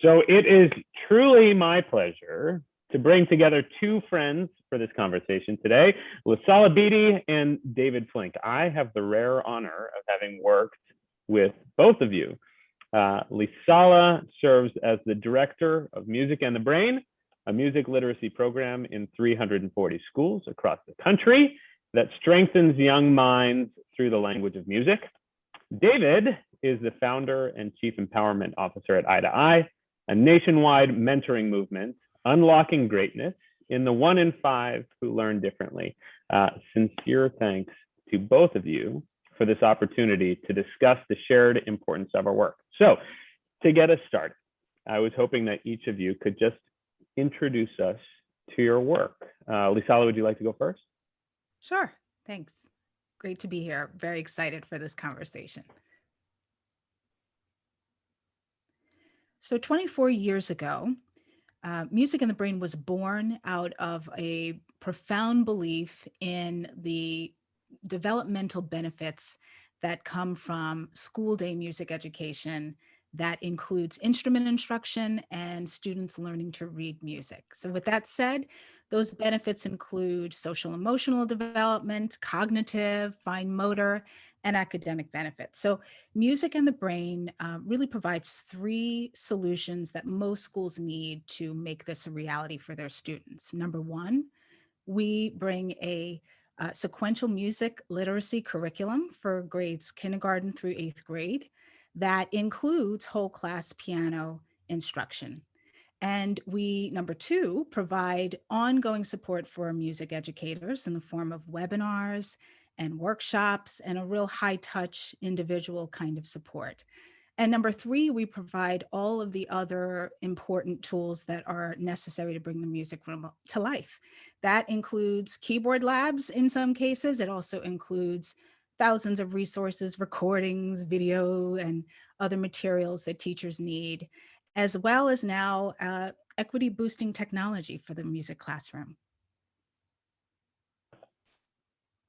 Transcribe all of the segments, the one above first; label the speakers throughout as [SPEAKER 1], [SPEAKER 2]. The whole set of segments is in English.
[SPEAKER 1] So it is truly my pleasure to bring together two friends for this conversation today, Lisala Beatty and David Flink. I have the rare honor of having worked with both of you. Lisala serves as the Director of Music and the Brain, a music literacy program in 340 schools across the country that strengthens young minds through the language of music. David is the founder and Chief Empowerment Officer at Eye, a nationwide mentoring movement, unlocking greatness in the 1 in 5 who learn differently. Sincere thanks to both of you for this opportunity to discuss the shared importance of our work. So to get us started, I was hoping that each of you could just introduce us to your work. Lisala, would you like to go first?
[SPEAKER 2] Sure, thanks. Great to be here. Very excited for this conversation. So 24 years ago, Music in the Brain was born out of a profound belief in the developmental benefits that come from school day music education that includes instrument instruction and students learning to read music. So with that said, those benefits include social emotional development, cognitive, fine motor, and academic benefits. So Music and the Brain really provides 3 solutions that most schools need to make this a reality for their students. Number 1, we bring a sequential music literacy curriculum for grades kindergarten through 8th grade that includes whole class piano instruction. And we, number 2, provide ongoing support for music educators in the form of webinars and workshops and a real high touch individual kind of support. And number 3, we provide all of the other important tools that are necessary to bring the music room to life. That includes keyboard labs in some cases. It also includes thousands of resources, recordings, video, and other materials that teachers need, as well as now equity boosting technology for the music classroom.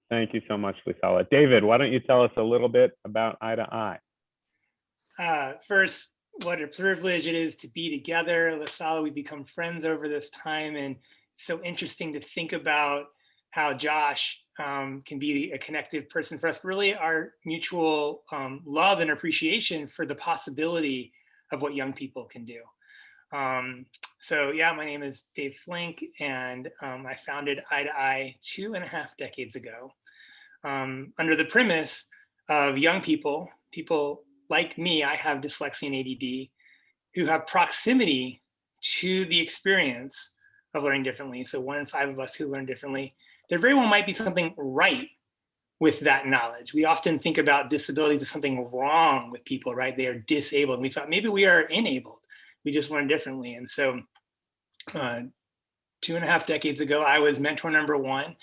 [SPEAKER 1] Thank you so much, Lisala. David, why don't you tell us a little bit about Eye?
[SPEAKER 3] First, what a privilege it is to be together. Lisala, we've become friends over this time, and it's so interesting to think about how Josh can be a connective person for us, but really our mutual love and appreciation for the possibility of what young people can do. So yeah, my name is Dave Flink, and I founded Eye 2.5 decades ago under the premise of young people like me. I have dyslexia and ADD, who have proximity to the experience of learning differently. So 1 in 5 of us who learn differently, there very well might be something right with that knowledge. We often think about disabilities as something wrong with people, right? They are disabled. And we thought maybe we are enabled. We just learn differently. And so 2.5 decades ago, I was mentor number 1.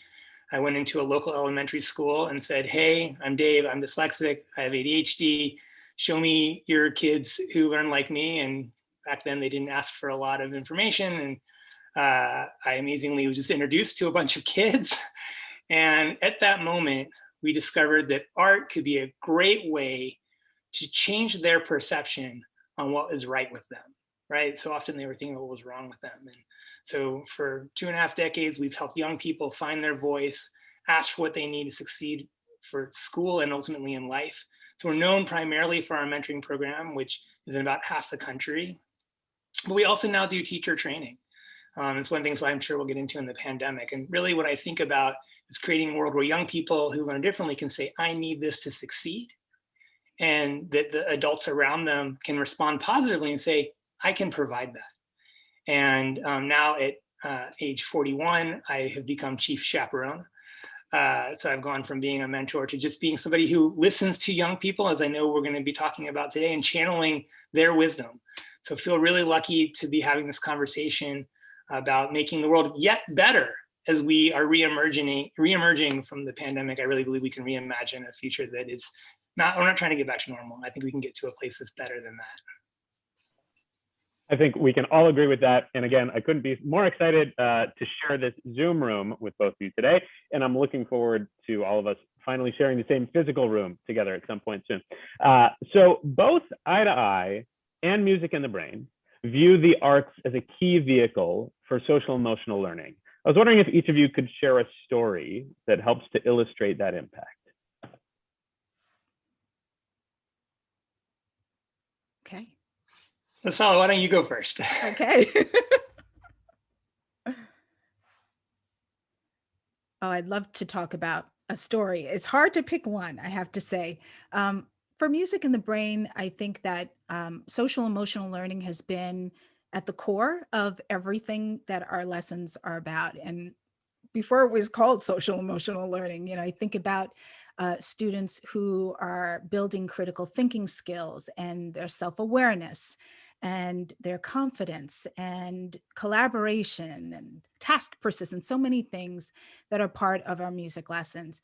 [SPEAKER 3] I went into a local elementary school and said, hey, I'm Dave, I'm dyslexic, I have ADHD. Show me your kids who learn like me. And back then they didn't ask for a lot of information. And I amazingly was just introduced to a bunch of kids. And at that moment, we discovered that art could be a great way to change their perception on what is right with them, right? So often they were thinking what was wrong with them. And so for 2.5 decades, we've helped young people find their voice, ask for what they need to succeed for school and ultimately in life. So we're known primarily for our mentoring program, which is in about half the country. But we also now do teacher training. It's one of the things I'm sure we'll get into in the pandemic. And really what I think about is creating a world where young people who learn differently can say, I need this to succeed. And that the adults around them can respond positively and say, I can provide that. And now at age 41, I have become chief chaperone. So I've gone from being a mentor to just being somebody who listens to young people, as I know we're going to be talking about today, and channeling their wisdom. So I feel really lucky to be having this conversation about making the world yet better as we are re-emerging from the pandemic. I really believe we can reimagine a future that is we're not trying to get back to normal. I think we can get to a place that's better than that.
[SPEAKER 1] I think we can all agree with that. And again, I couldn't be more excited to share this Zoom room with both of you today. And I'm looking forward to all of us finally sharing the same physical room together at some point soon. So both Eye and Music in the Brain view the arts as a key vehicle for social emotional learning. I was wondering if each of you could share a story that helps to illustrate that impact.
[SPEAKER 2] Okay.
[SPEAKER 3] Lisala, why don't you go first?
[SPEAKER 2] Okay. Oh, I'd love to talk about a story. It's hard to pick one, I have to say. For Music in the Brain, I think that social emotional learning has been at the core of everything that our lessons are about. And before it was called social emotional learning, I think about students who are building critical thinking skills and their self-awareness and their confidence and collaboration and task persistence, so many things that are part of our music lessons.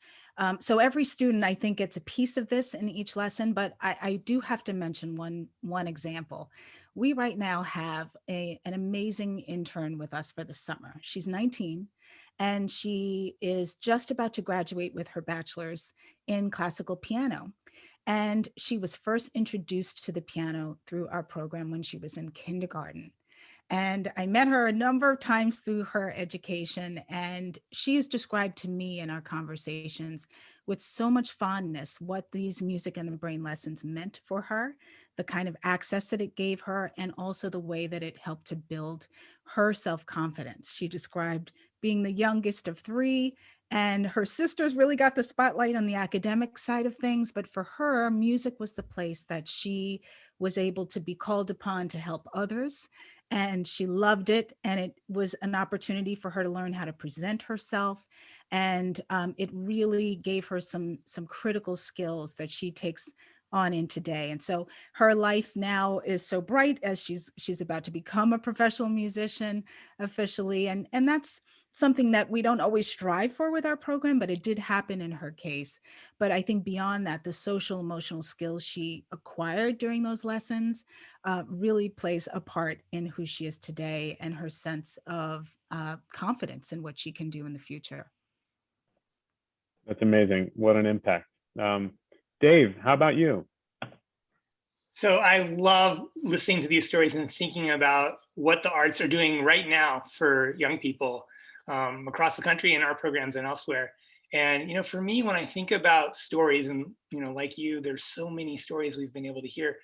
[SPEAKER 2] So every student, I think, gets a piece of this in each lesson, but I do have to mention one example. We right now have an amazing intern with us for the summer. She's 19, and she is just about to graduate with her bachelor's in classical piano. And she was first introduced to the piano through our program when she was in kindergarten. And I met her a number of times through her education, and she has described to me in our conversations with so much fondness what these Music in the Brain lessons meant for her, the kind of access that it gave her, and also the way that it helped to build her self-confidence. She described being the youngest of three, and her sisters really got the spotlight on the academic side of things, but for her, music was the place that she was able to be called upon to help others. And she loved it, and it was an opportunity for her to learn how to present herself. And it really gave her some critical skills that she takes on in today. And so her life now is so bright as she's about to become a professional musician officially. And that's something that we don't always strive for with our program, but it did happen in her case. But I think beyond that, the social emotional skills she acquired during those lessons really plays a part in who she is today and her sense of confidence in what she can do in the future.
[SPEAKER 1] That's amazing. What an impact. Dave, how about you?
[SPEAKER 3] So I love listening to these stories and thinking about what the arts are doing right now for young people across the country in our programs and elsewhere. And, for me, when I think about stories and, like you, there's so many stories we've been able to hear.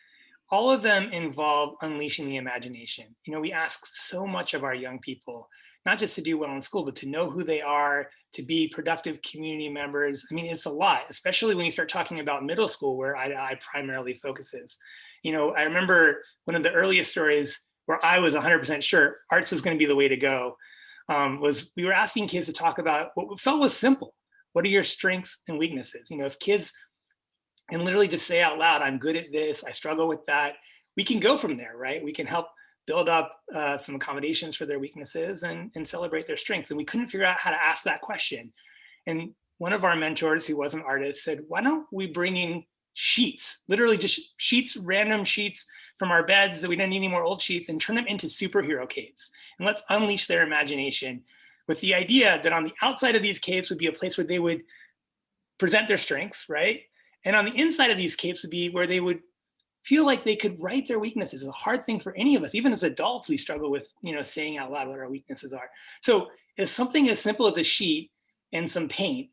[SPEAKER 3] All of them involve unleashing the imagination. We ask so much of our young people, not just to do well in school, but to know who they are, to be productive community members. I mean, it's a lot, especially when you start talking about middle school, where I primarily focuses. I remember one of the earliest stories where I was 100% sure arts was going to be the way to go, was we were asking kids to talk about what we felt was simple. What are your strengths and weaknesses? If kids and literally just say out loud, I'm good at this, I struggle with that, we can go from there, right? We can help build up some accommodations for their weaknesses and celebrate their strengths. And we couldn't figure out how to ask that question. And one of our mentors, who was an artist, said, why don't we bring in sheets, literally just sheets, random sheets from our beds that we don't need any more old sheets, and turn them into superhero capes. And let's unleash their imagination with the idea that on the outside of these capes would be a place where they would present their strengths, right? And on the inside of these capes would be where they would feel like they could write their weaknesses. It's a hard thing for any of us. Even as adults, we struggle with, saying out loud what our weaknesses are. So if something as simple as a sheet and some paint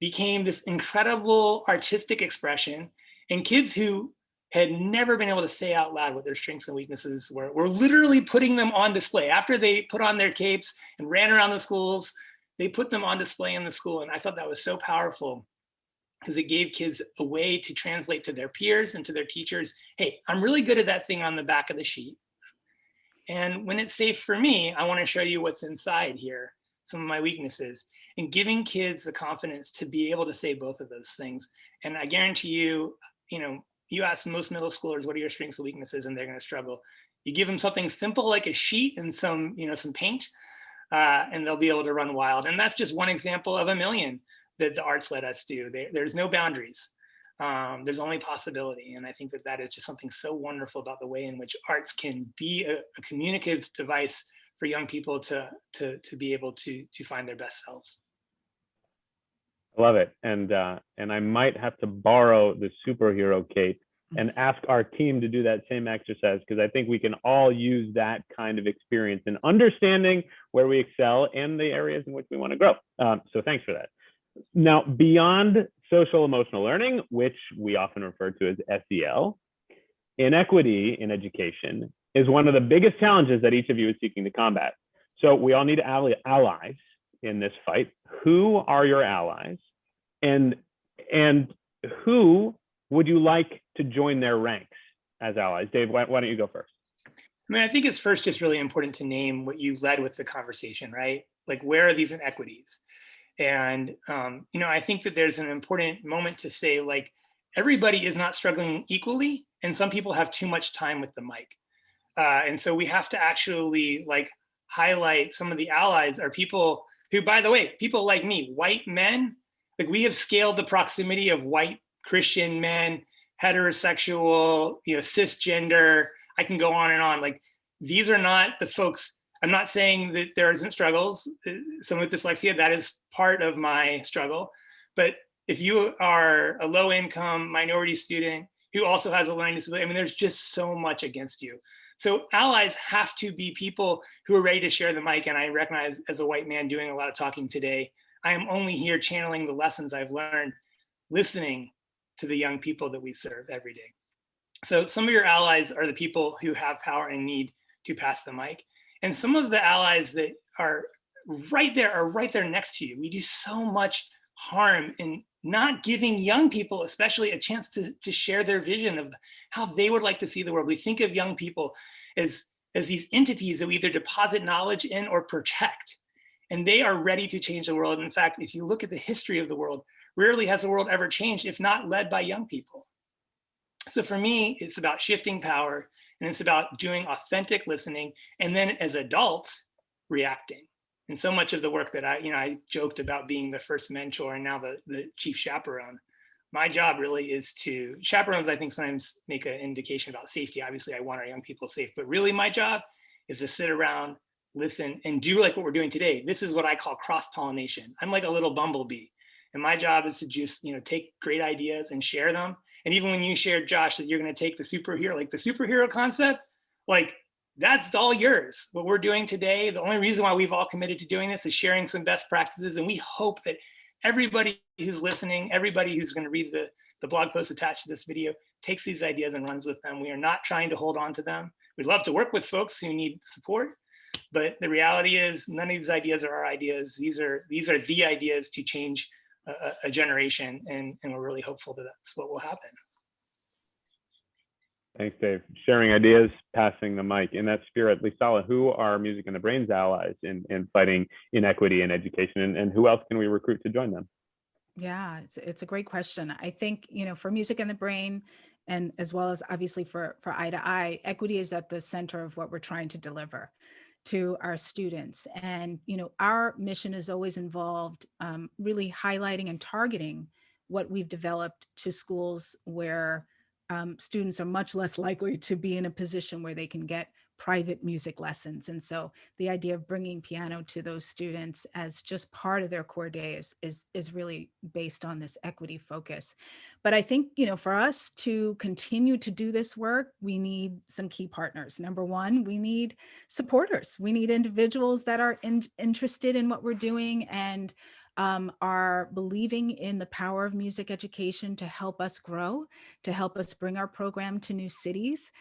[SPEAKER 3] became this incredible artistic expression, and kids who had never been able to say out loud what their strengths and weaknesses were literally putting them on display. After they put on their capes and ran around the schools, they put them on display in the school. And I thought that was so powerful, because it gave kids a way to translate to their peers and to their teachers, hey, I'm really good at that thing on the back of the sheet. And when it's safe for me, I want to show you what's inside here, some of my weaknesses, and giving kids the confidence to be able to say both of those things. And I guarantee you, you ask most middle schoolers, what are your strengths and weaknesses? And they're going to struggle. You give them something simple like a sheet and some paint, and they'll be able to run wild. And that's just one example of a million that the arts let us do. There's no boundaries. There's only possibility. And I think that is just something so wonderful about the way in which arts can be a communicative device for young people to be able to find their best selves.
[SPEAKER 1] I love it. And I might have to borrow the superhero cape and ask our team to do that same exercise, because I think we can all use that kind of experience in understanding where we excel and the areas in which we want to grow. So thanks for that. Now, beyond social emotional learning, which we often refer to as SEL, inequity in education is one of the biggest challenges that each of you is seeking to combat. So we all need allies in this fight. Who are your allies? And who would you like to join their ranks as allies? Dave, why don't you go first?
[SPEAKER 3] I mean, I think it's first just really important to name what you led with the conversation, right? Like, where are these inequities? And, I think that there's an important moment to say, like, everybody is not struggling equally, and some people have too much time with the mic. And so we have to actually like highlight some of the allies are people who, by the way, people like me, white men, like we have scaled the proximity of white Christian men, heterosexual, cisgender. I can go on and on. Like, these are not the folks. I'm not saying that there isn't struggles. Some with dyslexia, that is part of my struggle. But if you are a low income minority student who also has a learning disability, I mean, there's just so much against you. So allies have to be people who are ready to share the mic. And I recognize, as a white man doing a lot of talking today, I am only here channeling the lessons I've learned, listening to the young people that we serve every day. So some of your allies are the people who have power and need to pass the mic. And some of the allies that are right there next to you. We do so much harm in not giving young people, especially, a chance to share their vision of how they would like to see the world. We think of young people as these entities that we either deposit knowledge in or protect, and they are ready to change the world. In fact, if you look at the history of the world, rarely has the world ever changed if not led by young people. So for me, it's about shifting power, and it's about doing authentic listening, and then as adults, reacting. And so much of the work that I joked about being the first mentor and now the chief chaperone. My job really is to, chaperones, I think, sometimes make an indication about safety. Obviously, I want our young people safe, but really my job is to sit around, listen, and do like what we're doing today. This is what I call cross-pollination. I'm like a little bumblebee. And my job is to just, take great ideas and share them. And even when you shared, Josh, that you're going to take the superhero concept, like, that's all yours. What we're doing today, the only reason why we've all committed to doing this is sharing some best practices. And we hope that everybody who's listening, everybody who's going to read the blog post attached to this video, takes these ideas and runs with them. We are not trying to hold on to them. We'd love to work with folks who need support, but the reality is none of these ideas are our ideas. These are the ideas to change a generation, and we're really hopeful that that's what will happen.
[SPEAKER 1] Thanks, Dave. Sharing ideas, passing the mic. In that spirit, Lisala, who are Music in the Brain's allies in fighting inequity in education, and who else can we recruit to join them?
[SPEAKER 2] Yeah, it's a great question. I think, for Music in the Brain, and as well as obviously for Eye to Eye, equity is at the center of what we're trying to deliver to our students. And, our mission is always involved really highlighting and targeting what we've developed to schools where students are much less likely to be in a position where they can get private music lessons. And so the idea of bringing piano to those students as just part of their core day is really based on this equity focus. But I think, for us to continue to do this work, we need some key partners. Number one, we need supporters. We need individuals that are interested in what we're doing and are believing in the power of music education to help us grow, to help us bring our program to new cities.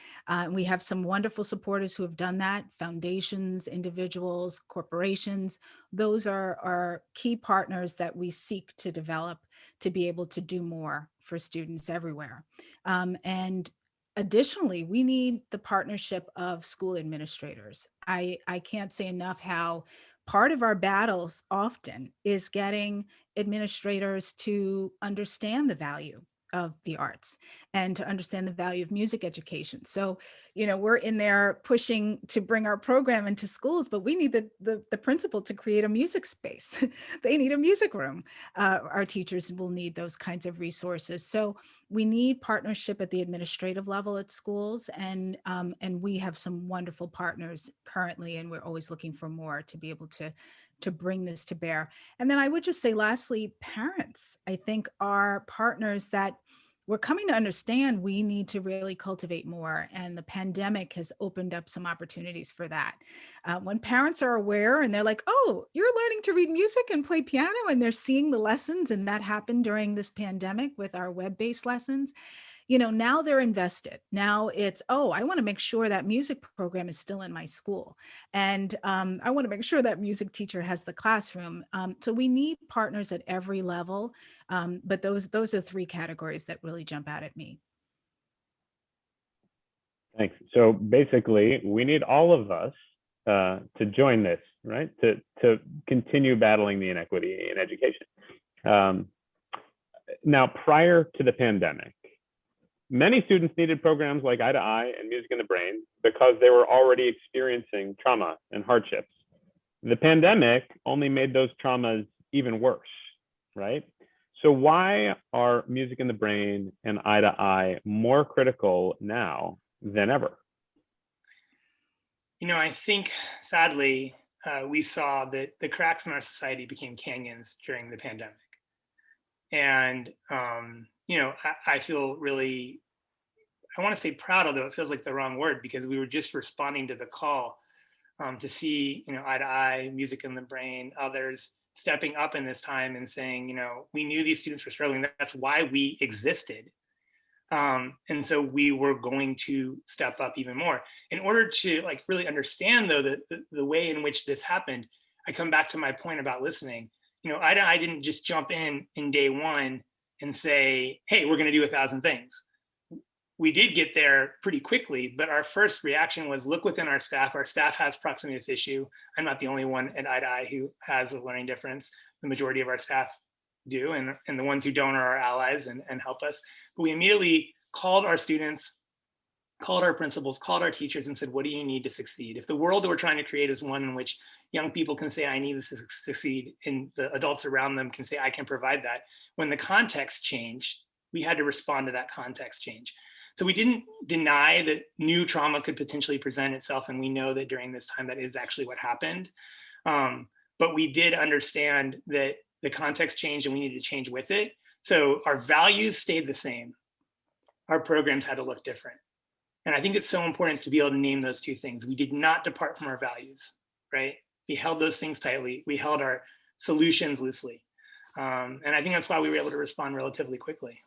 [SPEAKER 2] We have some wonderful supporters who have done that, foundations, individuals, corporations. Those are key partners that we seek to develop to be able to do more for students everywhere. And additionally, we need the partnership of school administrators. I can't say enough how part of our battles often is getting administrators to understand the value of the arts and to understand the value of music education. So, we're in there pushing to bring our program into schools, but we need the principal to create a music space. They need a music room. Our teachers will need those kinds of resources. So we need partnership at the administrative level at schools, and we have some wonderful partners currently, and we're always looking for more to be able to bring this to bear. And then I would just say, lastly, parents, I think, are partners that we're coming to understand we need to really cultivate more. And the pandemic has opened up some opportunities for that. When parents are aware and they're like, oh, you're learning to read music and play piano, and they're seeing the lessons, and that happened during this pandemic with our web-based lessons, now they're invested. Now it's, oh, I want to make sure that music program is still in my school. And I want to make sure that music teacher has the classroom. So we need partners at every level. But those are three categories that really jump out at me.
[SPEAKER 1] Thanks. So basically, we need all of us to join this, right? To continue battling the inequity in education. Now, prior to the pandemic, many students needed programs like Eye to Eye and Music in the Brain because they were already experiencing trauma and hardships. The pandemic only made those traumas even worse, right? So why are Music in the Brain and Eye to Eye more critical now than ever?
[SPEAKER 3] I think sadly, we saw that the cracks in our society became canyons during the pandemic. And, I feel really, I want to say proud, although it feels like the wrong word, because we were just responding to the call to see, Eye to Eye, Music in the Brain, others stepping up in this time and saying, we knew these students were struggling. That's why we existed. And so we were going to step up even more. In order to really understand, though, the way in which this happened, I come back to my point about listening. Eye to Eye didn't just jump in day one and say, hey, we're going to do 1,000 things. We did get there pretty quickly, but our first reaction was look within our staff. Our staff has proxemitis issue. I'm not the only one at Eye to Eye who has a learning difference. The majority of our staff do, and the ones who don't are our allies and help us. But we immediately called our students, called our principals, called our teachers and said, what do you need to succeed? If the world that we're trying to create is one in which young people can say, I need this to succeed, and the adults around them can say, I can provide that. When the context changed, we had to respond to that context change. So we didn't deny that new trauma could potentially present itself. And we know that during this time, that is actually what happened. But we did understand that the context changed and we needed to change with it. So our values stayed the same. Our programs had to look different. And I think it's so important to be able to name those two things. We did not depart from our values, right? We held those things tightly. We held our solutions loosely. And I think that's why we were able to respond relatively quickly.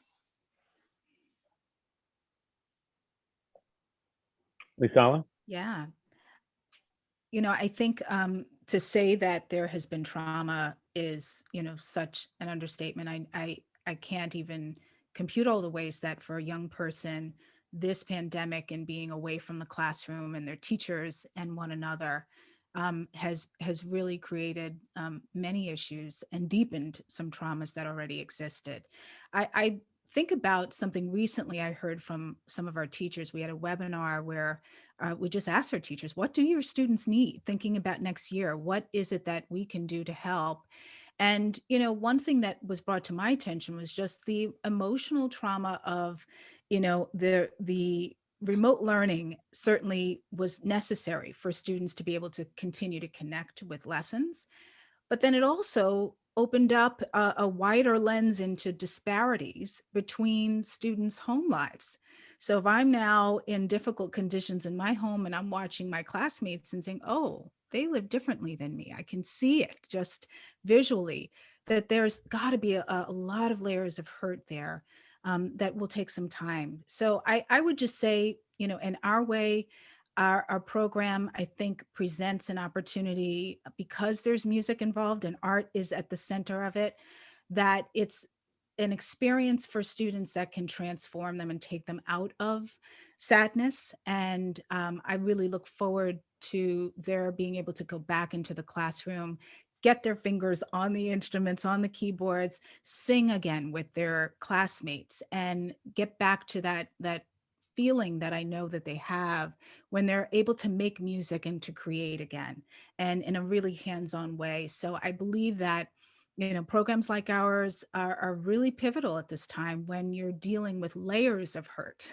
[SPEAKER 1] Lisala?
[SPEAKER 2] Yeah. I think to say that there has been trauma is, such an understatement. I can't even compute all the ways that for a young person, this pandemic and being away from the classroom and their teachers and one another has really created many issues and deepened some traumas that already existed. I think about something recently I heard from some of our teachers. We had a webinar where we just asked our teachers, what do your students need? Thinking about next year, what is it that we can do to help? And, one thing that was brought to my attention was just the emotional trauma of, the remote learning certainly was necessary for students to be able to continue to connect with lessons. But then it also opened up a wider lens into disparities between students' home lives. So if I'm now in difficult conditions in my home and I'm watching my classmates and saying, oh, they live differently than me, I can see it just visually, that there's got to be a lot of layers of hurt there that will take some time. So I would just say, in our way, our program, I think, presents an opportunity because there's music involved and art is at the center of it, that it's an experience for students that can transform them and take them out of sadness. And I really look forward to their being able to go back into the classroom, get their fingers on the instruments, on the keyboards, sing again with their classmates, and get back to that feeling that I know that they have when they're able to make music and to create again, and in a really hands-on way. So I believe that, programs like ours are really pivotal at this time when you're dealing with layers of hurt.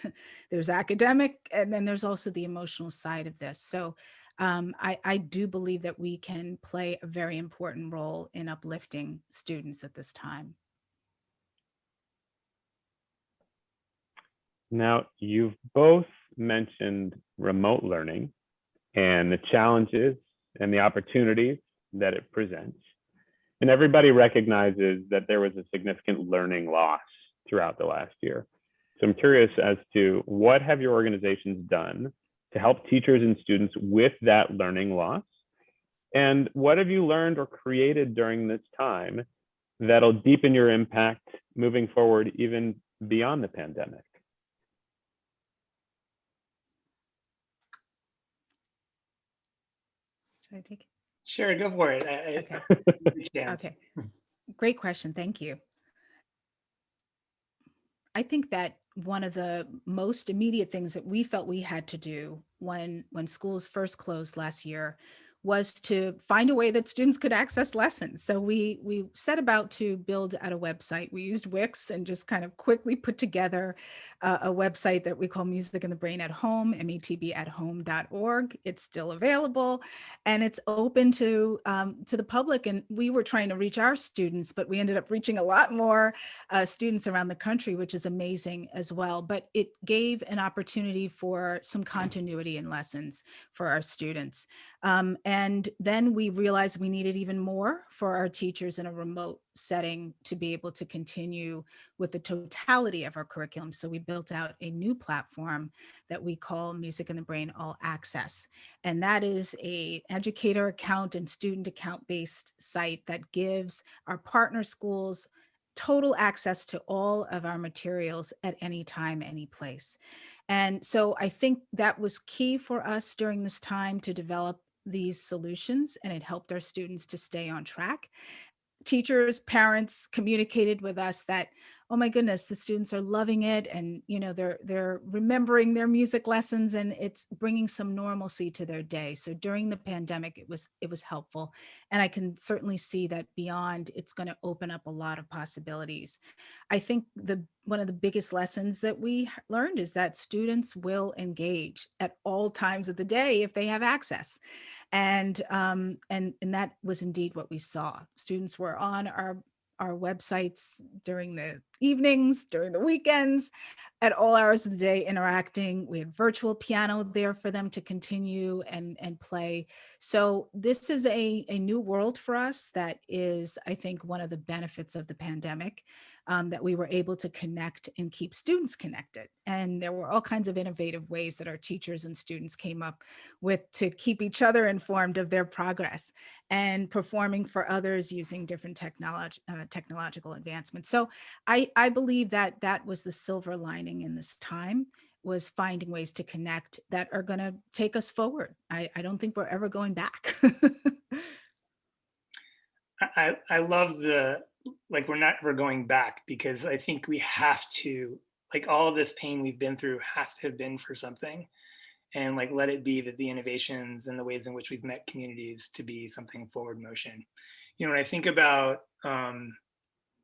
[SPEAKER 2] There's academic, and then there's also the emotional side of this. So I do believe that we can play a very important role in uplifting students at this time.
[SPEAKER 1] Now, you've both mentioned remote learning and the challenges and the opportunities that it presents. And everybody recognizes that there was a significant learning loss throughout the last year. So I'm curious as to what have your organizations done to help teachers and students with that learning loss? And what have you learned or created during this time that'll deepen your impact moving forward, even beyond the pandemic?
[SPEAKER 2] Should I take it?
[SPEAKER 3] Sure, go for it.
[SPEAKER 2] Okay.
[SPEAKER 3] Yeah.
[SPEAKER 2] Okay. Great question. Thank you. I think that one of the most immediate things that we felt we had to do when schools first closed last year was to find a way that students could access lessons. So we set about to build out a website. We used Wix and just kind of quickly put together a website that we call Music in the Brain at Home, matbathome.org. It's still available and it's open to the public. And we were trying to reach our students, but we ended up reaching a lot more students around the country, which is amazing as well. But it gave an opportunity for some continuity in lessons for our students. And then we realized we needed even more for our teachers in a remote setting to be able to continue with the totality of our curriculum. So we built out a new platform that we call Music in the Brain All Access. And that is an educator account and student account based site that gives our partner schools total access to all of our materials at any time, any place. And so I think that was key for us during this time to develop these solutions, and it helped our students to stay on track. Teachers, parents communicated with us that, oh my goodness, the students are loving it, and they're remembering their music lessons, and it's bringing some normalcy to their day. So during the pandemic, it was helpful, and I can certainly see that beyond, it's going to open up a lot of possibilities. I think one of the biggest lessons that we learned is that students will engage at all times of the day if they have access. And that was indeed what we saw. Students were on our websites during the evenings, during the weekends, at all hours of the day interacting. We had virtual piano there for them to continue and play. So this is a new world for us that is, I think, one of the benefits of the pandemic, that we were able to connect and keep students connected. And there were all kinds of innovative ways that our teachers and students came up with to keep each other informed of their progress and performing for others using different technological advancements. So I believe that that was the silver lining in this time, was finding ways to connect that are going to take us forward. I don't think we're ever going back.
[SPEAKER 3] I love we're going back, because I think we have to, all of this pain we've been through has to have been for something. And let it be that the innovations and the ways in which we've met communities to be something forward motion. When I think about, when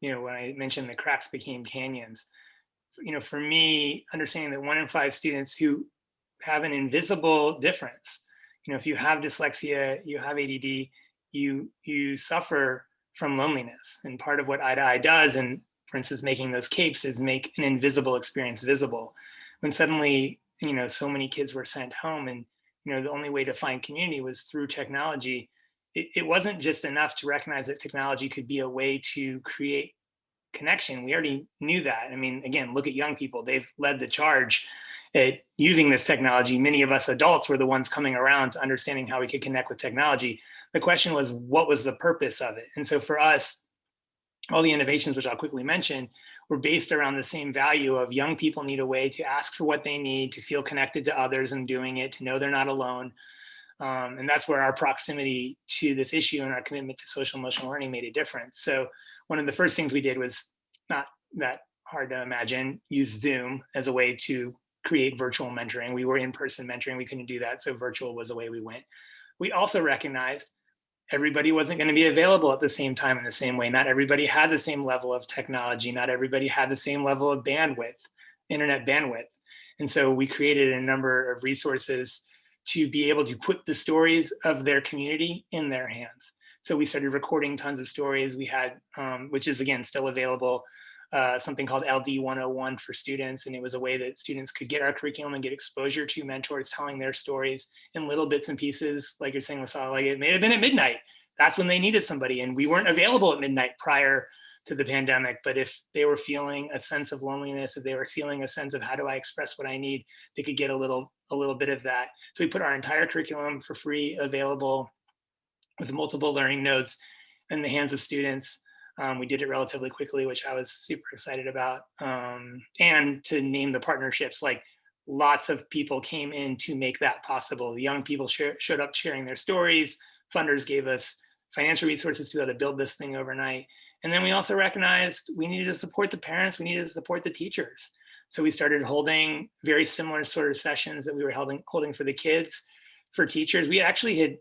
[SPEAKER 3] I mentioned the cracks became canyons, for me, understanding that 1 in 5 students who have an invisible difference, if you have dyslexia, you have ADD, you suffer from loneliness. And part of what Eye to Eye does, and for instance, making those capes, is make an invisible experience visible. When suddenly, so many kids were sent home, and, the only way to find community was through technology. It wasn't just enough to recognize that technology could be a way to create connection. We already knew that. I mean, again, look at young people. They've led the charge at using this technology. Many of us adults were the ones coming around to understanding how we could connect with technology. The question was, what was the purpose of it? And so for us, all the innovations, which I'll quickly mention, were based around the same value of young people need a way to ask for what they need, to feel connected to others and doing it, to know they're not alone. And that's where our proximity to this issue and our commitment to social emotional learning made a difference. So one of the first things we did was, not that hard to imagine, use Zoom as a way to create virtual mentoring. We were in-person mentoring, we couldn't do that, so virtual was the way we went. We also recognized everybody wasn't going to be available at the same time in the same way. Not everybody had the same level of technology. Not everybody had the same level of bandwidth, internet bandwidth. And so we created a number of resources to be able to put the stories of their community in their hands. So we started recording tons of stories. We had, which is again still available, something called LD 101 for students. And it was a way that students could get our curriculum and get exposure to mentors telling their stories in little bits and pieces. Like you're saying, Lisala, like it may have been at midnight. That's when they needed somebody. And we weren't available at midnight prior to the pandemic. But if they were feeling a sense of loneliness, if they were feeling a sense of how do I express what I need, they could get a little bit of that. So we put our entire curriculum for free available with multiple learning nodes in the hands of students. We did it relatively quickly, which I was super excited about. And to name the partnerships, like lots of people came in to make that possible. The young people showed up sharing their stories. Funders gave us financial resources to be able to build this thing overnight. And then we also recognized we needed to support the parents, we needed to support the teachers. So we started holding very similar sort of sessions that we were holding for the kids, for teachers. We actually had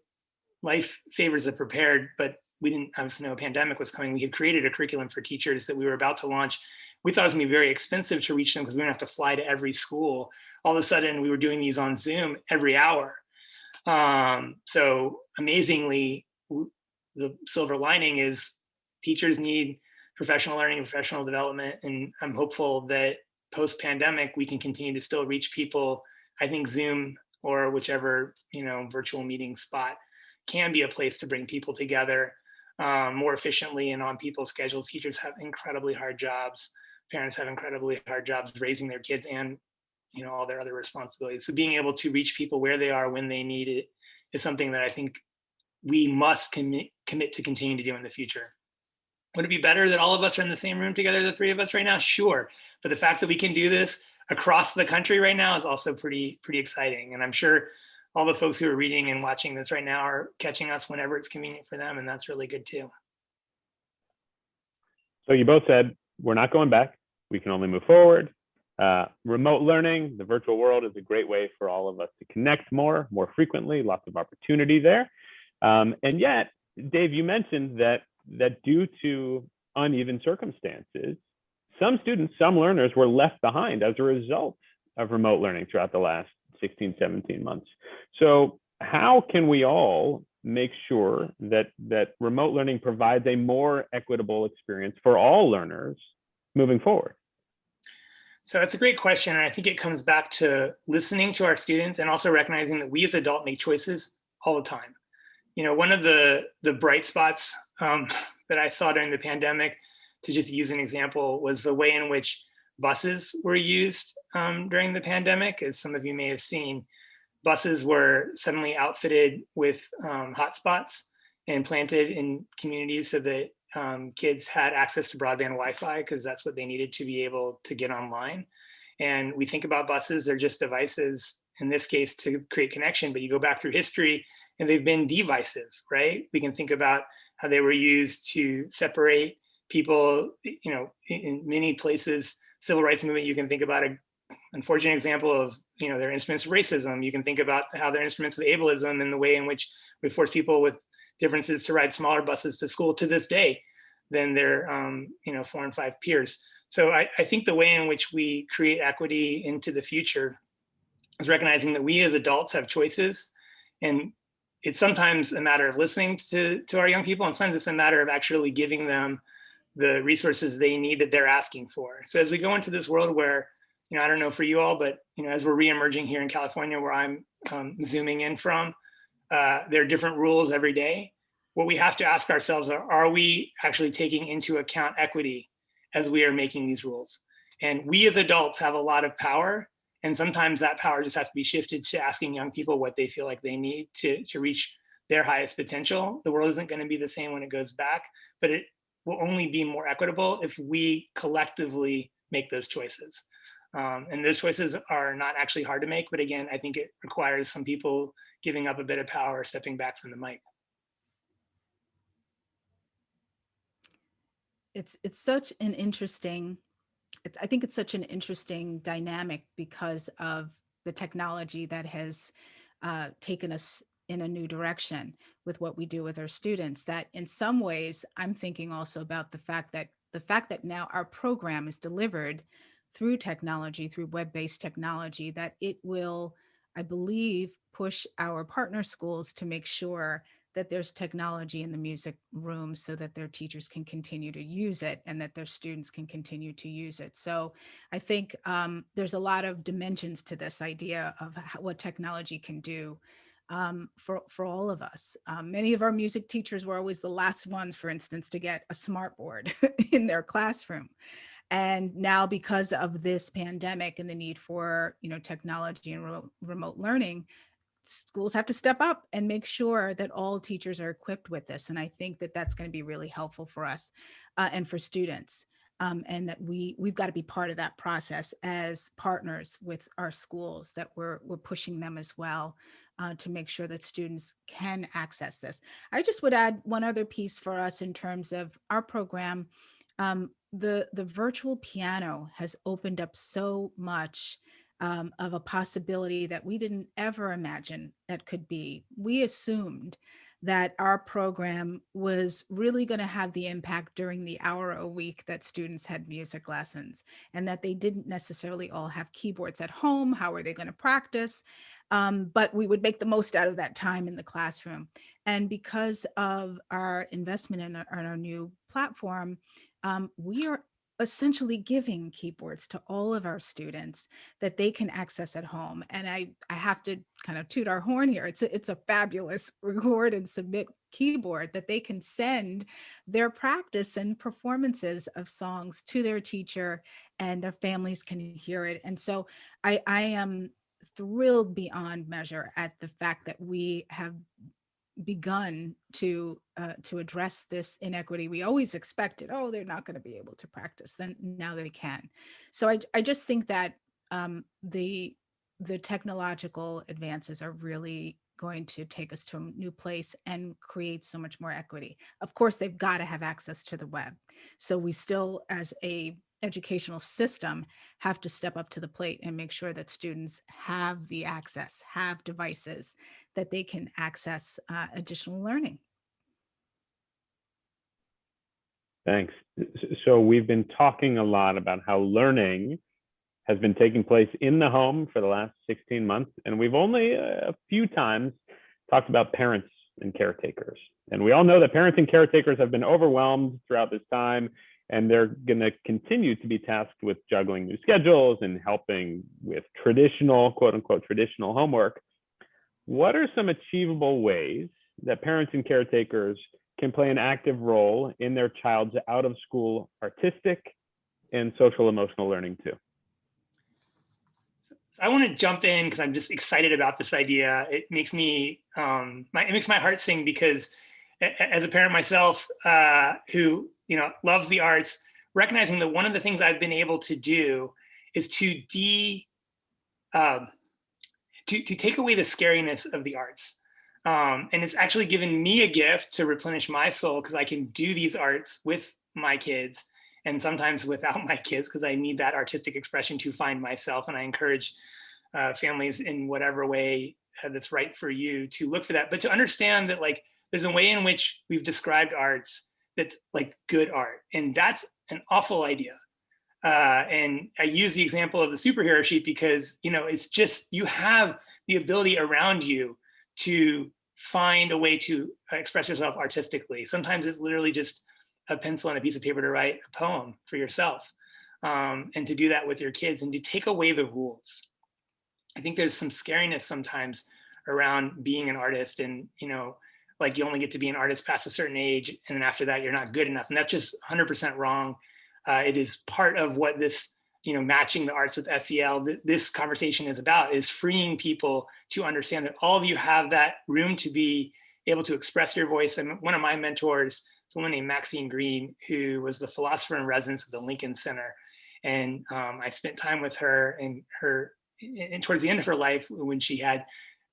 [SPEAKER 3] life favors the prepared, but we didn't obviously know a pandemic was coming. We had created a curriculum for teachers that we were about to launch. We thought it was gonna be very expensive to reach them because we didn't have to fly to every school. All of a sudden we were doing these on Zoom every hour. So amazingly, the silver lining is teachers need professional learning and professional development. And I'm hopeful that post-pandemic, we can continue to still reach people. I think Zoom or whichever, virtual meeting spot can be a place to bring people together more efficiently and on people's schedules. Teachers have incredibly hard jobs. Parents have incredibly hard jobs raising their kids and all their other responsibilities. So being able to reach people where they are when they need it is something that I think we must commit to continue to do in the future. Would it be better that all of us are in the same room together, the three of us right now? Sure. But the fact that we can do this across the country right now is also pretty exciting. And I'm sure all the folks who are reading and watching this right now are catching us whenever it's convenient for them. And that's really good too.
[SPEAKER 1] So you both said, we're not going back. We can only move forward. Remote learning, the virtual world is a great way for all of us to connect more frequently, lots of opportunity there. And yet, Dave, you mentioned that due to uneven circumstances, some students, some learners were left behind as a result of remote learning throughout the last 16, 17 months. So how can we all make sure that remote learning provides a more equitable experience for all learners moving forward?
[SPEAKER 3] So that's a great question. And I think it comes back to listening to our students and also recognizing that we as adults make choices all the time. One of the bright spots that I saw during the pandemic, to just use an example, was the way in which buses were used during the pandemic. As some of you may have seen, buses were suddenly outfitted with hotspots and planted in communities so that kids had access to broadband Wi-Fi because that's what they needed to be able to get online. And we think about buses, they're just devices, in this case, to create connection, but you go back through history and they've been divisive, right? We can think about how they were used to separate people, in many places. Civil rights movement, you can think about an unfortunate example of, their instruments of racism. You can think about how they're instruments of ableism and the way in which we force people with differences to ride smaller buses to school to this day than their, 4 and 5 peers. So I think the way in which we create equity into the future is recognizing that we as adults have choices, and it's sometimes a matter of listening to our young people, and sometimes it's a matter of actually giving them the resources they need that they're asking for. So as we go into this world where, I don't know for you all, but as we're reemerging here in California, where I'm zooming in from, there are different rules every day. What we have to ask ourselves are we actually taking into account equity as we are making these rules? And we as adults have a lot of power, and sometimes that power just has to be shifted to asking young people what they feel like they need to reach their highest potential. The world isn't going to be the same when it goes back, but it will only be more equitable if we collectively make those choices. And those choices are not actually hard to make, but again, I think it requires some people giving up a bit of power, stepping back from the mic.
[SPEAKER 2] It's such an interesting, I think it's such an interesting dynamic because of the technology that has taken us in a new direction with what we do with our students, that in some ways, I'm thinking also about the fact that now our program is delivered through technology, through web-based technology, that it will, I believe, push our partner schools to make sure that there's technology in the music room so that their teachers can continue to use it and that their students can continue to use it. So I think there's a lot of dimensions to this idea of what technology can do for all of us. Many of our music teachers were always the last ones, for instance, to get a smart board in their classroom. And now, because of this pandemic and the need for, technology and remote learning, schools have to step up and make sure that all teachers are equipped with this. And I think that that's going to be really helpful for us and for students. And that we've got to be part of that process as partners with our schools, that we're pushing them as well to make sure that students can access this. I just would add one other piece for us in terms of our program. The virtual piano has opened up so much of a possibility that we didn't ever imagine that could be. We assumed that our program was really going to have the impact during the hour a week that students had music lessons, and that they didn't necessarily all have keyboards at home. How are they going to practice? But we would make the most out of that time in the classroom. And because of our investment in our new platform, we are essentially giving keyboards to all of our students that they can access at home. And I have to kind of toot our horn here. It's a fabulous record and submit keyboard that they can send their practice and performances of songs to their teacher, and their families can hear it. And so I am thrilled beyond measure at the fact that we have begun to address this inequity. We always expected, oh, they're not going to be able to practice, and now they can. So I just think that the technological advances are really going to take us to a new place and create so much more equity. Of course, they've got to have access to the web. So we still, as a educational system, have to step up to the plate and make sure that students have the access, have devices that they can access additional learning.
[SPEAKER 1] Thanks. So we've been talking a lot about how learning has been taking place in the home for the last 16 months. And we've only a few times talked about parents and caretakers. And we all know that parents and caretakers have been overwhelmed throughout this time, and they're going to continue to be tasked with juggling new schedules and helping with traditional, quote unquote, traditional homework. What are some achievable ways that parents and caretakers can play an active role in their child's out of school artistic and social emotional learning too?
[SPEAKER 3] I want to jump in because I'm just excited about this idea. It makes me, it makes my heart sing, because as a parent myself, who loves the arts, recognizing that one of the things I've been able to do is to take away the scariness of the arts. And it's actually given me a gift to replenish my soul, because I can do these arts with my kids, and sometimes without my kids, because I need that artistic expression to find myself. And I encourage families, in whatever way that's right for you, to look for that. But to understand that, like, there's a way in which we've described arts that's like good art, and that's an awful idea. And I use the example of the superhero sheet because, it's just, you have the ability around you to find a way to express yourself artistically. Sometimes it's literally just a pencil and a piece of paper to write a poem for yourself, and to do that with your kids, and to take away the rules. I think there's some scariness sometimes around being an artist, and, like, you only get to be an artist past a certain age, and then after that, you're not good enough. And that's just 100% wrong. It is part of what this, matching the arts with SEL, this conversation is about, is freeing people to understand that all of you have that room to be able to express your voice. And one of my mentors is a woman named Maxine Green, who was the philosopher in residence of the Lincoln Center. And I spent time with her, and towards the end of her life, when she had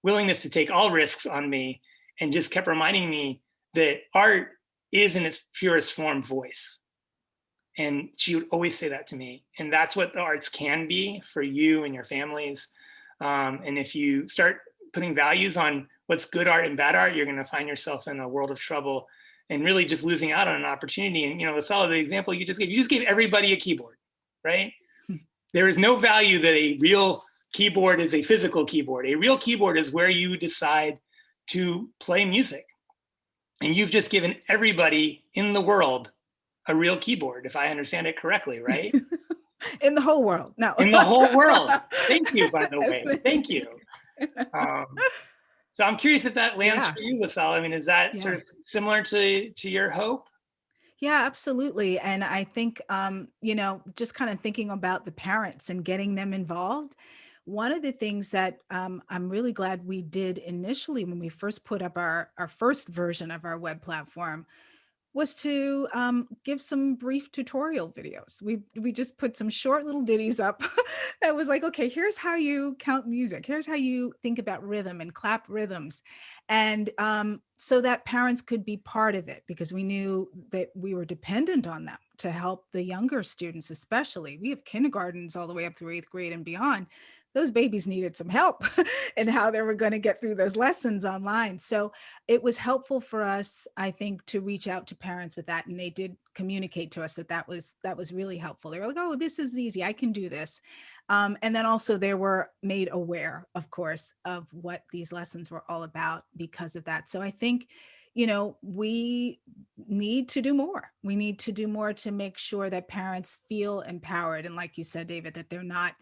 [SPEAKER 3] willingness to take all risks on me, and just kept reminding me that art is, in its purest form, voice. And she would always say that to me. And that's what the arts can be for you and your families. And if you start putting values on what's good art and bad art, you're going to find yourself in a world of trouble, and really just losing out on an opportunity. And, the example you just gave everybody a keyboard, right? There is no value that a real keyboard is a physical keyboard. A real keyboard is where you decide to play music. And you've just given everybody in the world a real keyboard, if I understand it correctly, right?
[SPEAKER 2] In the whole world. No.
[SPEAKER 3] In the whole world. Thank you, by the
[SPEAKER 2] That's
[SPEAKER 3] way.
[SPEAKER 2] been-
[SPEAKER 3] Thank you. So I'm curious if that lands
[SPEAKER 2] Yeah.
[SPEAKER 3] for you, LaSala. I mean, is that sort
[SPEAKER 2] Yeah.
[SPEAKER 3] of similar to your hope?
[SPEAKER 2] Yeah, absolutely. And I think, you know, just kind of thinking about the parents and getting them involved. One of the things that I'm really glad we did initially when we first put up our first version of our web platform was to give some brief tutorial videos. We just put some short little ditties up. It was like, okay, here's how you count music. Here's how you think about rhythm and clap rhythms. And so that parents could be part of it, because we knew that we were dependent on them to help the younger students, especially. We have kindergartens all the way up through 8th grade and beyond. Those babies needed some help in how they were going to get through those lessons online. So it was helpful for us, I think, to reach out to parents with that. And they did communicate to us that that was really helpful. They were like, oh, this is easy, I can do this. And then also they were made aware, of course, of what these lessons were all about because of that. So I think, you know, we need to do more. We need to do more to make sure that parents feel empowered. And like you said, David, that they're not,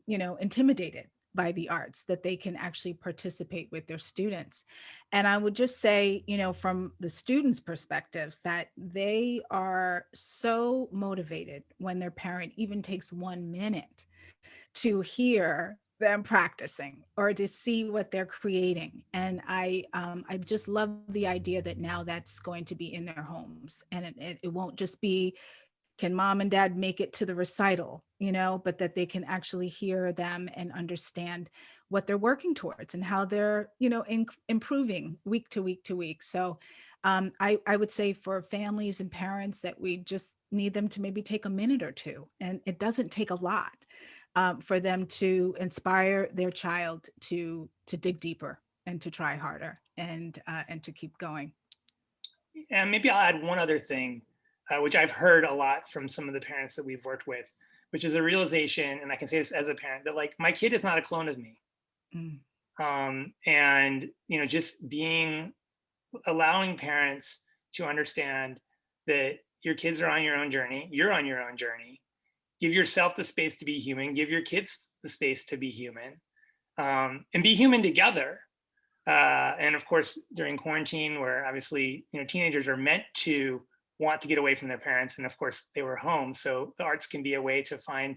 [SPEAKER 2] you know, intimidated by the arts, that they can actually participate with their students. And I would just say, you know, from the students' perspectives, that they are so motivated when their parent even takes 1 minute to hear them practicing or to see what they're creating. And I just love the idea that now that's going to be in their homes, and it won't just be, can mom and dad make it to the recital, you know, but that they can actually hear them and understand what they're working towards and how they're, you know, improving week to week to week. So I would say for families and parents that we just need them to maybe take a minute or two, and it doesn't take a lot for them to inspire their child to dig deeper and to try harder and to keep going.
[SPEAKER 3] And maybe I'll add one other thing, which I've heard a lot from some of the parents that we've worked with, which is a realization, and I can say this as a parent, that like my kid is not a clone of me.
[SPEAKER 2] Mm.
[SPEAKER 3] And, you know, just allowing parents to understand that your kids are on your own journey, you're on your own journey. Give yourself the space to be human, give your kids the space to be human, and be human together. And of course, during quarantine, where obviously, you know, teenagers are meant to want to get away from their parents, and of course they were home, so the arts can be a way to find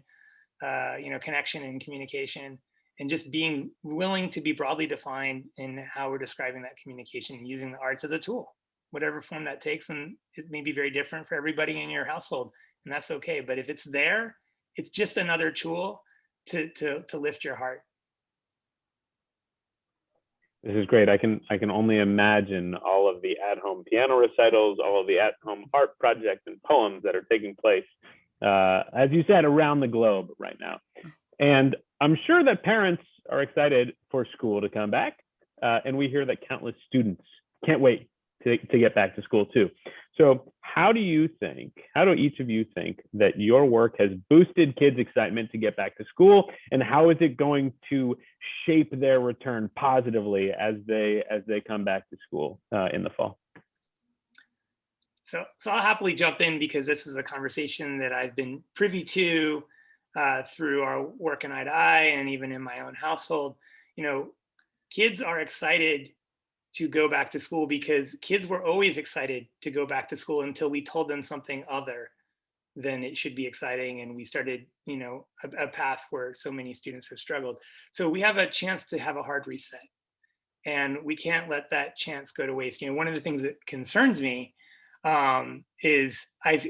[SPEAKER 3] you know, connection and communication, and just being willing to be broadly defined in how we're describing that communication and using the arts as a tool, whatever form that takes. And it may be very different for everybody in your household, and that's okay. But if it's there, it's just another tool to lift your heart.
[SPEAKER 1] This is great. I can only imagine all of the at-home piano recitals, all of the at-home art projects and poems that are taking place, as you said, around the globe right now. And I'm sure that parents are excited for school to come back. And we hear that countless students can't wait to get back to school too. So how do each of you think that your work has boosted kids' excitement to get back to school? And how is it going to shape their return positively as they come back to school in the fall?
[SPEAKER 3] So I'll happily jump in, because this is a conversation that I've been privy to through our work in Eye to Eye and even in my own household. You know, kids are excited to go back to school because kids were always excited to go back to school until we told them something other than it should be exciting. And we started, you know, a path where so many students have struggled. So we have a chance to have a hard reset, and we can't let that chance go to waste. You know, one of the things that concerns me is I've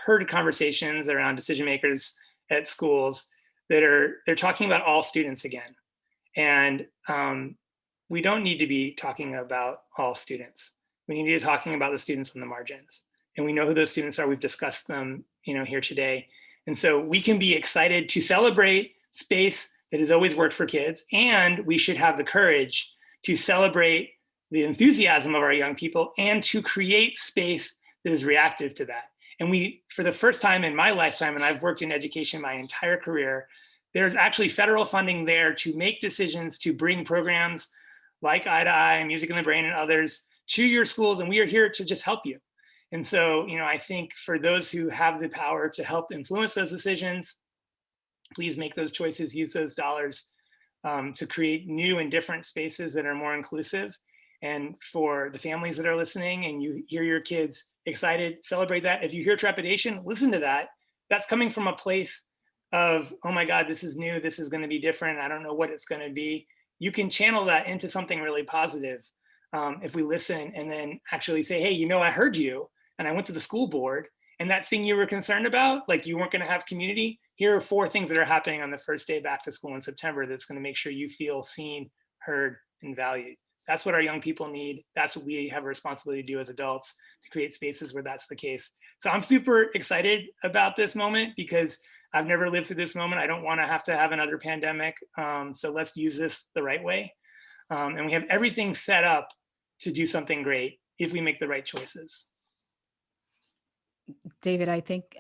[SPEAKER 3] heard conversations around decision makers at schools that they're talking about all students again. And we don't need to be talking about all students. We need to be talking about the students on the margins. And we know who those students are. We've discussed them, you know, here today. And so we can be excited to celebrate space that has always worked for kids. And we should have the courage to celebrate the enthusiasm of our young people and to create space that is reactive to that. And we, for the first time in my lifetime, and I've worked in education my entire career, there's actually federal funding there to make decisions to bring programs like Eye to Eye, Music in the Brain, and others choose your schools, and we are here to just help you. And so, I think for those who have the power to help influence those decisions, please make those choices, use those dollars to create new and different spaces that are more inclusive. And for the families that are listening and you hear your kids excited, celebrate that. If you hear trepidation, listen to that. That's coming from a place of, oh my God, this is new, this is going to be different, I don't know what it's going to be. You can channel that into something really positive if we listen and then actually say, hey, I heard you and I went to the school board, and that thing you were concerned about, like you weren't going to have community, here are 4 things that are happening on the first day back to school in September that's going to make sure you feel seen, heard, and valued. That's what our young people need. That's what we have a responsibility to do as adults, to create spaces where that's the case. So I'm super excited about this moment because I've never lived through this moment. I don't want to have another pandemic. So let's use this the right way. And we have everything set up to do something great if we make the right choices.
[SPEAKER 2] David, I think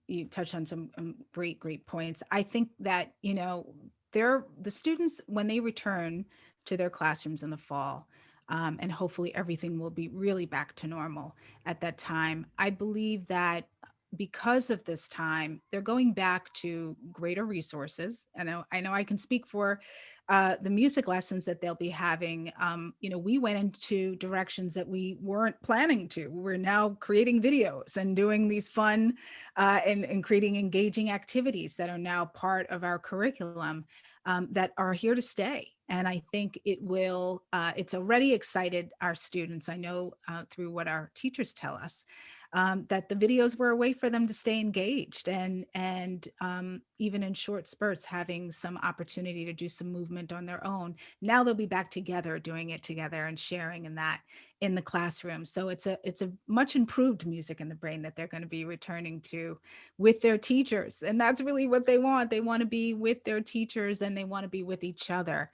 [SPEAKER 2] you touched on some great points. I think that, the students, when they return to their classrooms in the fall, and hopefully everything will be really back to normal at that time, I believe that because of this time, they're going back to greater resources. I know I can speak for the music lessons that they'll be having. We went into directions that we weren't planning to. We're now creating videos and doing these fun and creating engaging activities that are now part of our curriculum that are here to stay. And I think it's already excited our students. I know through what our teachers tell us, that the videos were a way for them to stay engaged and even in short spurts, having some opportunity to do some movement on their own. Now they'll be back together, doing it together and sharing in the classroom. So it's a much improved music in the brain that they're going to be returning to with their teachers. And that's really what they want. They want to be with their teachers and they want to be with each other.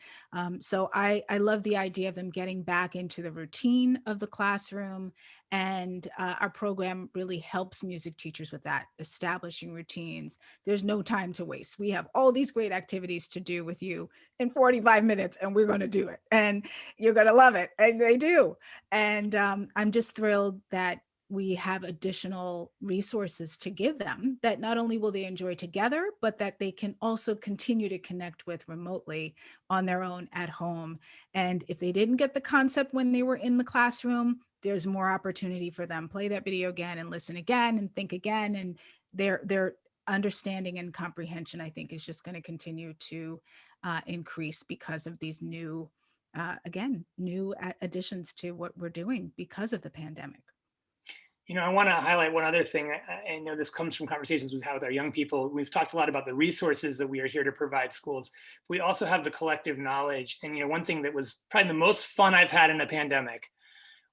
[SPEAKER 2] So I love the idea of them getting back into the routine of the classroom. And our program really helps music teachers with that, establishing routines. There's no time to waste. We have all these great activities to do with you in 45 minutes, and we're going to do it. And you're going to love it. And they do. And I'm just thrilled that we have additional resources to give them that not only will they enjoy together, but that they can also continue to connect with remotely on their own at home. And if they didn't get the concept when they were in the classroom, there's more opportunity for them. Play that video again and listen again and think again. And their understanding and comprehension, I think, is just going to continue to increase because of these new additions to what we're doing because of the pandemic.
[SPEAKER 3] I want to highlight one other thing. I know this comes from conversations we've had with our young people. We've talked a lot about the resources that we are here to provide schools. We also have the collective knowledge. And one thing that was probably the most fun I've had in the pandemic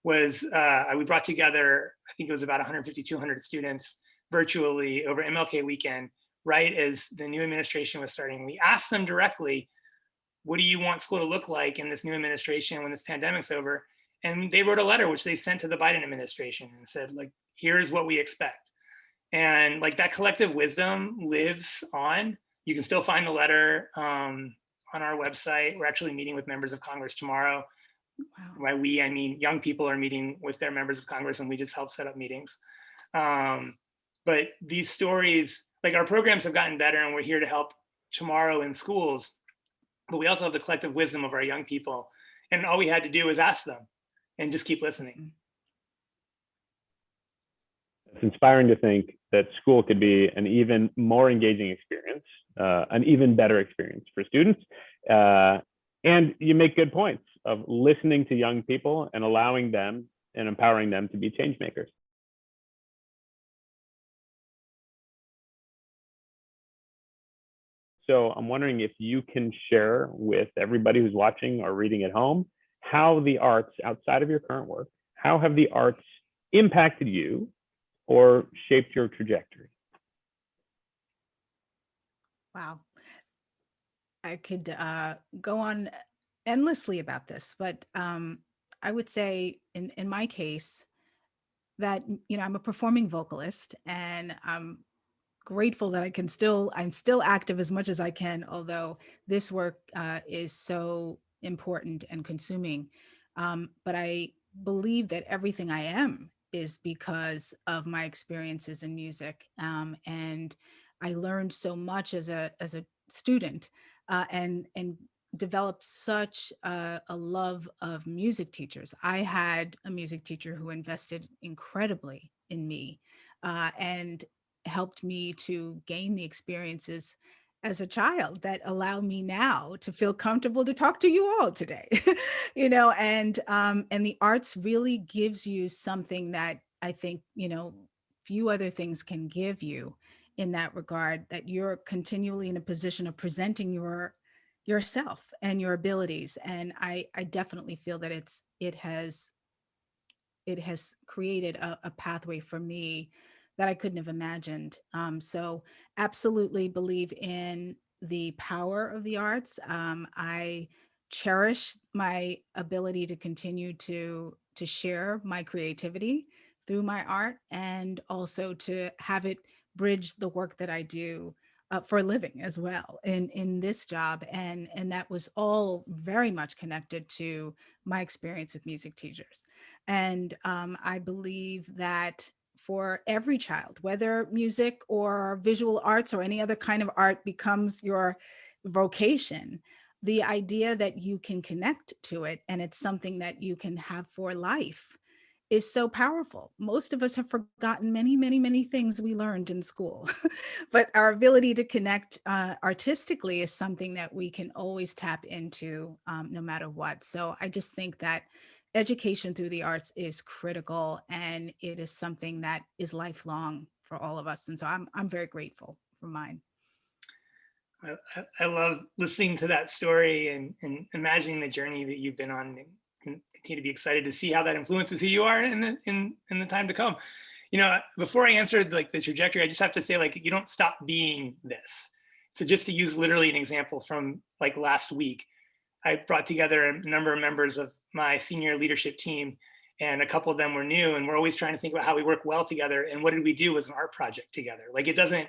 [SPEAKER 3] was we brought together, I think it was about 150, 200 students virtually over MLK weekend, right as the new administration was starting. We asked them directly, what do you want school to look like in this new administration when this pandemic's over? And they wrote a letter, which they sent to the Biden administration and said, here's what we expect. And that collective wisdom lives on. You can still find the letter on our website. We're actually meeting with members of Congress tomorrow. Wow. By we, I mean young people are meeting with their members of Congress, and we just help set up meetings. But these stories, our programs have gotten better, and we're here to help tomorrow in schools. But we also have the collective wisdom of our young people. And all we had to do was ask them and just keep listening.
[SPEAKER 1] It's inspiring to think that school could be an even more engaging experience, an even better experience for students. And you make good points of listening to young people and allowing them and empowering them to be change makers. So I'm wondering if you can share with everybody who's watching or reading at home, how the arts outside of your current work, how have the arts impacted you or shaped your trajectory?
[SPEAKER 2] Wow. I could go on endlessly about this, but I would say in my case that, I'm a performing vocalist, and I'm grateful that I'm still active as much as I can, although this work is so important and consuming. But I believe that everything I am is because of my experiences in music. And I learned so much as a student, and developed such a love of music teachers. I had a music teacher who invested incredibly in me, and helped me to gain the experiences as a child that allow me now to feel comfortable to talk to you all today. And the arts really gives you something that I think, few other things can give you in that regard, that you're continually in a position of presenting yourself and your abilities. And I definitely feel that it has created a pathway for me that I couldn't have imagined. So absolutely believe in the power of the arts. I cherish my ability to continue to share my creativity through my art, and also to have it bridge the work that I do for a living as well in this job. And that was all very much connected to my experience with music teachers. And I believe that for every child, whether music or visual arts or any other kind of art becomes your vocation, the idea that you can connect to it and it's something that you can have for life is so powerful. Most of us have forgotten many, many, many things we learned in school, but our ability to connect artistically is something that we can always tap into, no matter what. So I just think that education through the arts is critical, and it is something that is lifelong for all of us. And so I'm very grateful for mine.
[SPEAKER 3] I love listening to that story and imagining the journey that you've been on, and continue to be excited to see how that influences who you are in the time to come. Before I answered like the trajectory, I just have to say, like, you don't stop being this. So just to use literally an example from like last week, I brought together a number of members of my senior leadership team, and a couple of them were new, and we're always trying to think about how we work well together. And what did we do was an art project together. Like, it doesn't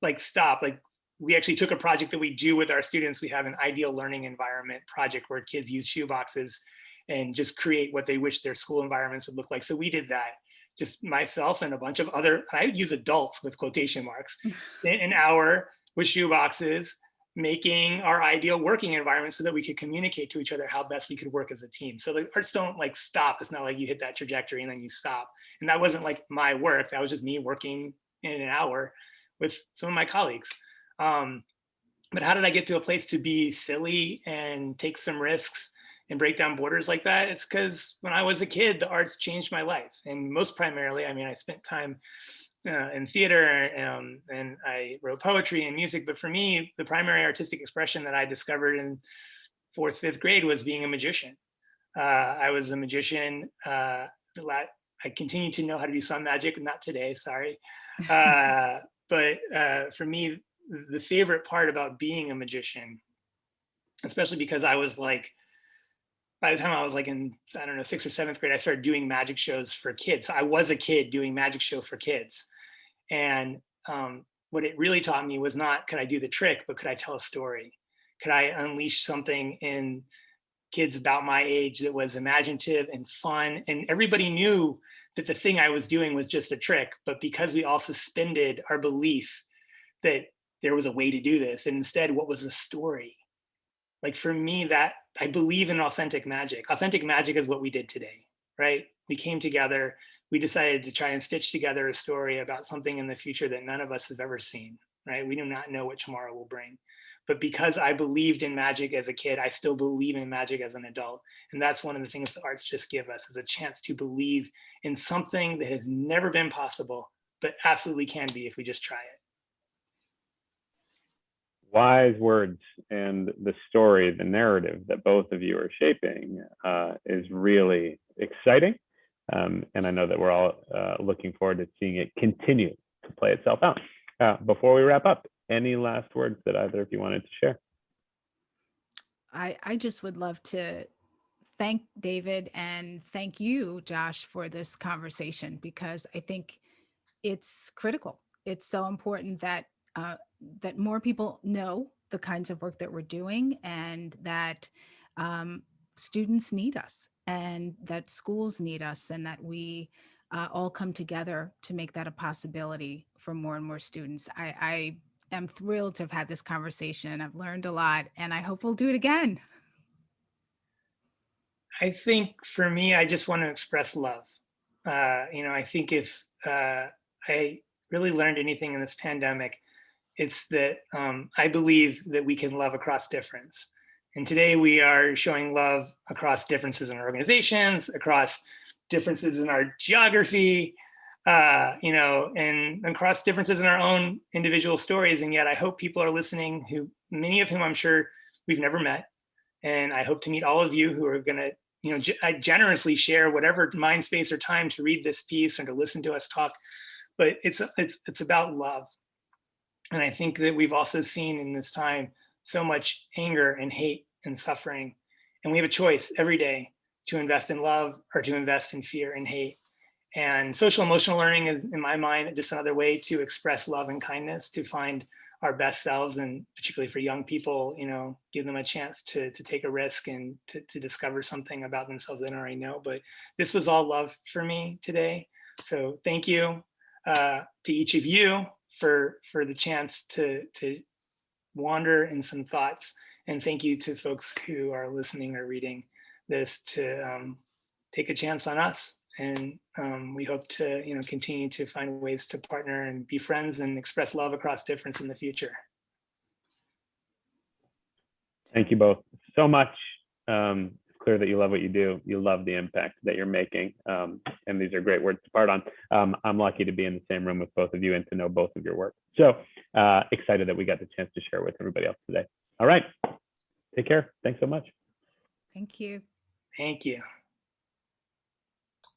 [SPEAKER 3] like stop. Like, we actually took a project that we do with our students. We have an ideal learning environment project where kids use shoeboxes and just create what they wish their school environments would look like. So we did that, just myself and a bunch of other, I use adults with quotation marks, spent an hour with shoeboxes making our ideal working environment so that we could communicate to each other how best we could work as a team. So the arts don't like stop. It's not like you hit that trajectory and then you stop. And that wasn't like my work. That was just me working in an hour with some of my colleagues. But how did I get to a place to be silly and take some risks and break down borders like that? It's because when I was a kid, the arts changed my life. And most primarily, I mean, I spent time in theater, and I wrote poetry and music. But for me, the primary artistic expression that I discovered in 4th, 5th grade was being a magician. I was a magician. I continue to know how to do some magic, not today, sorry. But for me, the favorite part about being a magician, especially because I was like, by the time I was like in, I don't know, 6th or 7th grade, I started doing magic shows for kids. So I was a kid doing magic show for kids. And what it really taught me was not, could I do the trick, but could I tell a story? Could I unleash something in kids about my age that was imaginative and fun? And everybody knew that the thing I was doing was just a trick, but because we all suspended our belief that there was a way to do this, and instead, what was the story? Like, for me, that I believe in authentic magic. Authentic magic is what we did today, right? We came together, we decided to try and stitch together a story about something in the future that none of us have ever seen, right? We do not know what tomorrow will bring. But because I believed in magic as a kid, I still believe in magic as an adult. And that's one of the things the arts just give us, is a chance to believe in something that has never been possible, but absolutely can be if we just try it.
[SPEAKER 1] Wise words, and the story, the narrative that both of you are shaping is really exciting. And I know that we're all looking forward to seeing it continue to play itself out. Before we wrap up, any last words that either of you wanted to share?
[SPEAKER 2] I just would love to thank David and thank you, Josh, for this conversation, because I think it's critical. It's so important that that more people know the kinds of work that we're doing, and that students need us. and that schools need us, and that we all come together to make that a possibility for more and more students. I am thrilled to have had this conversation. I've learned a lot, and I hope we'll do it again.
[SPEAKER 3] I think for me, I just want to express love. I think if I really learned anything in this pandemic, it's that I believe that we can love across difference. And today we are showing love across differences in our organizations, across differences in our geography, and across differences in our own individual stories. And yet I hope people are listening, who many of whom I'm sure we've never met. And I hope to meet all of you who are going to, I generously share whatever mind space or time to read this piece or to listen to us talk. But it's about love. And I think that we've also seen in this time so much anger and hate and suffering. And we have a choice every day to invest in love or to invest in fear and hate. And social emotional learning is, in my mind, just another way to express love and kindness, to find our best selves, and particularly for young people, give them a chance to take a risk and to discover something about themselves they don't already know. But this was all love for me today. So thank you to each of you for the chance to wander in some thoughts. And thank you to folks who are listening or reading this to take a chance on us. And we hope to continue to find ways to partner and be friends and express love across difference in the future.
[SPEAKER 1] Thank you both so much. It's clear that you love what you do. You love the impact that you're making. And these are great words to part on. I'm lucky to be in the same room with both of you and to know both of your work. So excited that we got the chance to share with everybody else today. All right. Take care. Thanks so much.
[SPEAKER 2] Thank you.
[SPEAKER 3] Thank you.